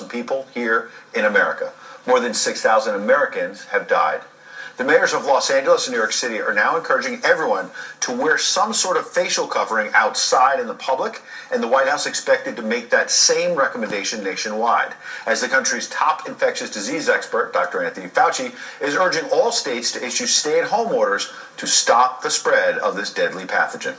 people here in America. More than 6,000 Americans have died. The mayors of Los Angeles and New York City are now encouraging everyone to wear some sort of facial covering outside in the public, and the White House expected to make that same recommendation nationwide. As the country's top infectious disease expert, Dr. Anthony Fauci, is urging all states to issue stay-at-home orders to stop the spread of this deadly pathogen.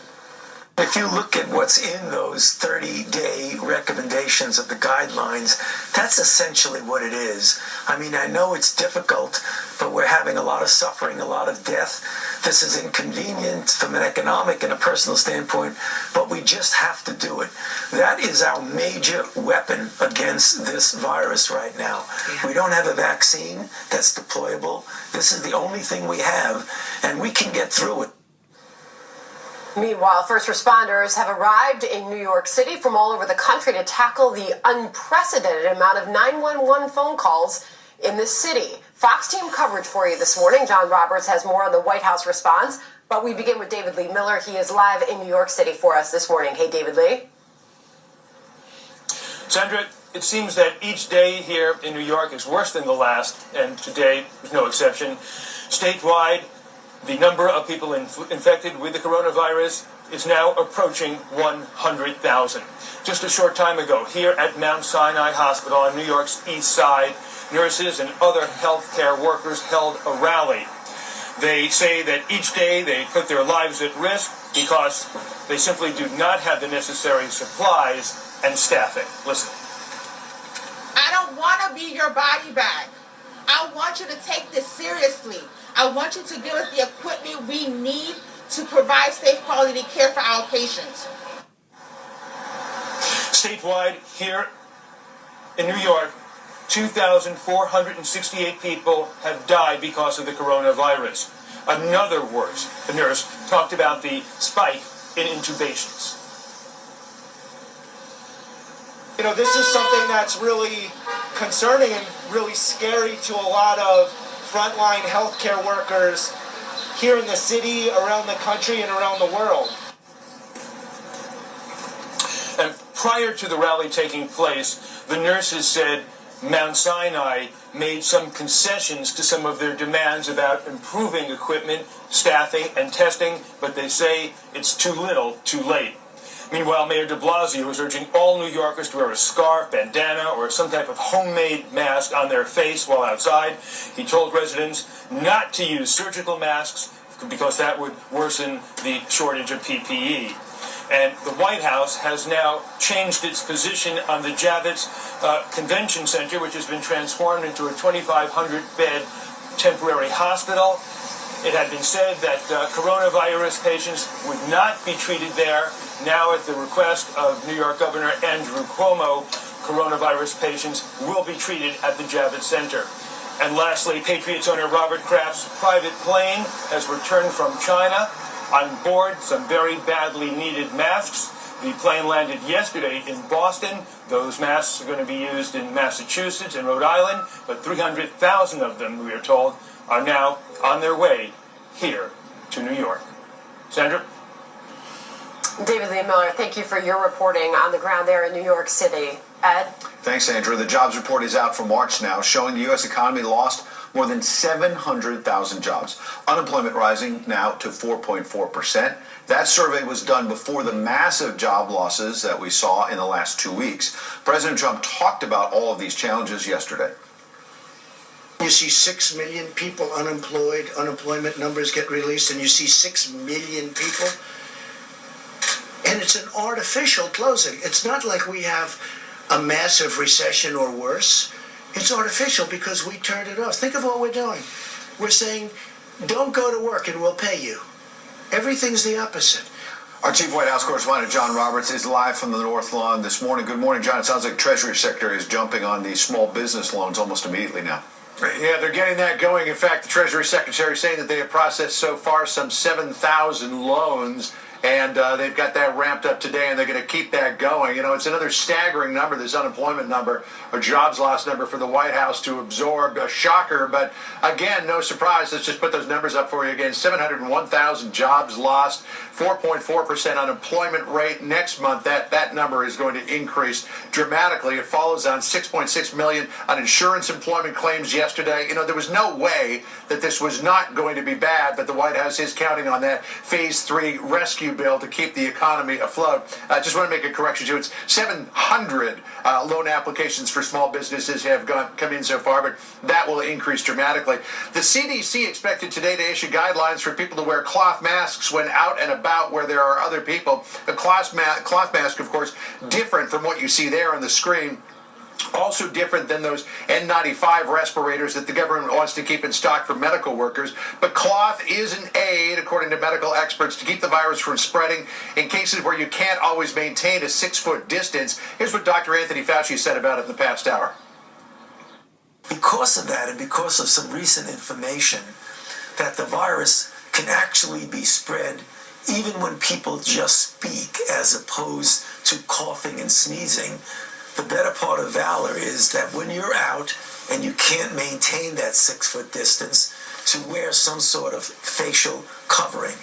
If you look at what's in those 30-day recommendations of the guidelines, that's essentially what it is. I mean, I know it's difficult, but we're having a lot of suffering, a lot of death. This is inconvenient from an economic and a personal standpoint, but we just have to do it. That is our major weapon against this virus right now. Yeah. We don't have a vaccine that's deployable. This is the only thing we have, and we can get through it. Meanwhile, first responders have arrived in New York City from all over the country to tackle the unprecedented amount of 911 phone calls in the city. Fox team coverage for you this morning. John Roberts has more on the White House response, but we begin with David Lee Miller. He is live in New York City for us this morning. Hey, David Lee. Sandra, it seems that each day here in New York is worse than the last, and today is no exception. Statewide, the number of people infected with the coronavirus is now approaching 100,000. Just a short time ago, here at Mount Sinai Hospital on New York's East Side, nurses and other healthcare workers held a rally. They say that each day they put their lives at risk because they simply do not have the necessary supplies and staffing. Listen. I don't want to be your body bag. I want you to take this seriously. I want you to give us the equipment we need to provide safe quality care for our patients. Statewide, here in New York, 2,468 people have died because of the coronavirus. Another nurse talked about the spike in intubations. You know, this is something that's really concerning and really scary to a lot of frontline healthcare workers here in the city, around the country, and around the world. And prior to the rally taking place, the nurses said Mount Sinai made some concessions to some of their demands about improving equipment, staffing, and testing, but they say it's too little, too late. Meanwhile, Mayor de Blasio is urging all New Yorkers to wear a scarf, bandana, or some type of homemade mask on their face while outside. He told residents not to use surgical masks because that would worsen the shortage of PPE. And the White House has now changed its position on the Javits Convention Center, which has been transformed into a 2,500-bed temporary hospital. It had been said that coronavirus patients would not be treated there. Now, at the request of New York Governor Andrew Cuomo, coronavirus patients will be treated at the Javits Center. And lastly, Patriots owner Robert Kraft's private plane has returned from China. On board, some very badly needed masks. The plane landed yesterday in Boston. Those masks are going to be used in Massachusetts and Rhode Island, but 300,000 of them, we are told, are now on their way here to New York. Sandra? David Lee Miller, thank you for your reporting on the ground there in New York City. Ed? Thanks, Andrew. The jobs report is out for March now, showing the U.S. economy lost more than 700,000 jobs. Unemployment rising now to 4.4%. That survey was done before the massive job losses that we saw in the last 2 weeks. President Trump talked about all of these challenges yesterday. You see 6 million people unemployed, unemployment numbers get released, and you see 6 million people. And it's an artificial closing. It's not like we have a massive recession or worse. It's artificial because we turned it off. Think of what we're doing. We're saying, don't go to work and we'll pay you. Everything's the opposite. Our chief White House correspondent, John Roberts, is live from the North Lawn this morning. Good morning, John. It sounds like Treasury Secretary is jumping on these small business loans almost immediately now. Yeah, they're getting that going. In fact, the Treasury Secretary is saying that they have processed so far some 7,000 loans And they've got that ramped up today, and they're going to keep that going. You know, it's another staggering number, this unemployment number, or jobs loss number for the White House to absorb. A shocker, but again, no surprise. Let's just put those numbers up for you again. 701,000 jobs lost, 4.4% unemployment rate. Next month, that number is going to increase dramatically. It follows on 6.6 million uninsurance employment claims yesterday. You know, there was no way that this was not going to be bad, but the White House is counting on that Phase 3 rescue bill to keep the economy afloat. I just want to make a correction, too. It's 700 loan applications for small businesses have come in so far, but that will increase dramatically. The CDC expected today to issue guidelines for people to wear cloth masks when out and about where there are other people. A cloth mask, of course, different from what you see there on the screen. Also different than those N95 respirators that the government wants to keep in stock for medical workers. But cloth is an aid, according to medical experts, to keep the virus from spreading in cases where you can't always maintain a 6-foot distance. Here's what Dr. Anthony Fauci said about it in the past hour. Because of that, and because of some recent information that the virus can actually be spread even when people just speak as opposed to coughing and sneezing, the better part of valor is that when you're out and you can't maintain that 6-foot distance, to wear some sort of facial covering.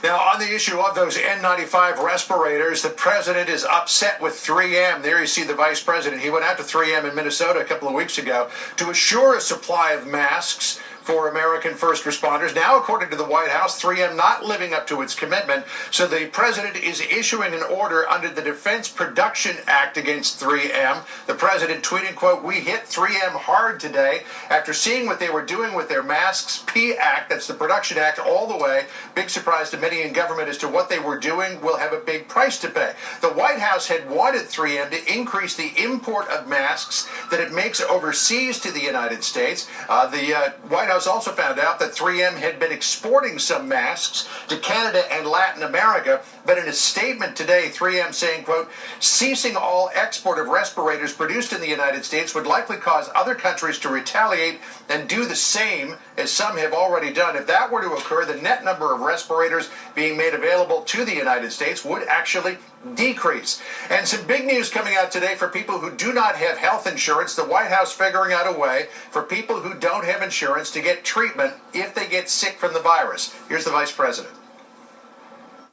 Now, on the issue of those N95 respirators, the president is upset with 3M. There you see the vice president. He went out to 3M in Minnesota a couple of weeks ago to assure a supply of masks for American first responders. Now, according to the White House, 3M not living up to its commitment. So the president is issuing an order under the Defense Production Act against 3M. The president tweeting, quote, "We hit 3M hard today after seeing what they were doing with their masks. P-Act," that's the Production Act, all the way. Big surprise to many in government as to what they were doing. Will have a big price to pay. The White House had wanted 3M to increase the import of masks that it makes overseas to the United States. The White House also found out that 3M had been exporting some masks to Canada and Latin America, but in a statement today, 3M saying, quote, "Ceasing all export of respirators produced in the United States would likely cause other countries to retaliate and do the same, as some have already done. If that were to occur, the net number of respirators being made available to the United States would actually decrease." And some big news coming out today for people who do not have health insurance. The White House figuring out a way for people who don't have insurance to get treatment if they get sick from the virus. Here's the vice president.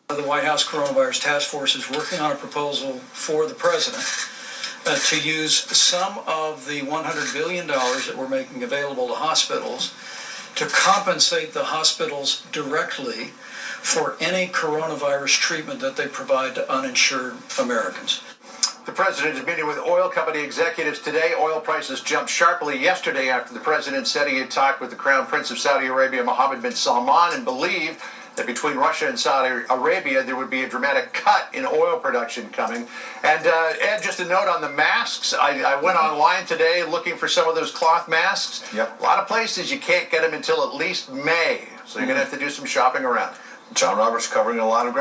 The White House Coronavirus Task Force is working on a proposal for the president to use some of the $100 billion that we're making available to hospitals to compensate the hospitals directly for any coronavirus treatment that they provide to uninsured Americans. The president is meeting with oil company executives today. Oil prices jumped sharply yesterday after the president said he had talked with the Crown Prince of Saudi Arabia, Mohammed bin Salman, and believed that between Russia and Saudi Arabia there would be a dramatic cut in oil production coming. And Ed, just a note on the masks. I went online today looking for some of those cloth masks. Yep. A lot of places you can't get them until at least May, so you're going to have to do some shopping around. John Roberts covering a lot of ground.